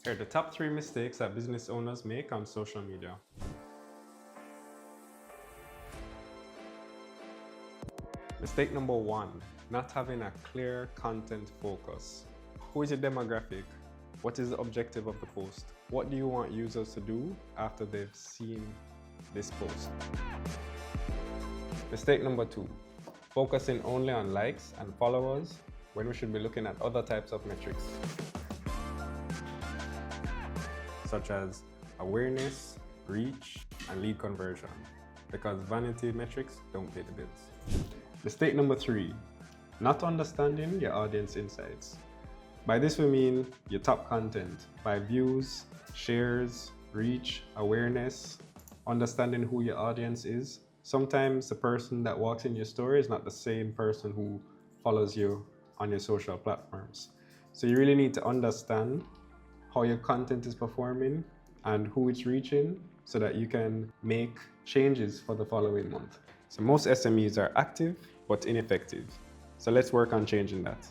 Here are the top 3 mistakes that business owners make on social media. Mistake number 1, not having a clear content focus. Who is your demographic? What is the objective of the post? What do you want users to do after they've seen this post? Mistake number 2, focusing only on likes and followers when we should be looking at other types of metrics, such as awareness, reach, and lead conversion, because vanity metrics don't pay the bills. Mistake number 3, not understanding your audience insights. By this we mean your top content by views, shares, reach, awareness, understanding who your audience is. Sometimes the person that walks in your store is not the same person who follows you on your social platforms. So you really need to understand how your content is performing and who it's reaching so that you can make changes for the following month. So most SMEs are active but ineffective. So let's work on changing that.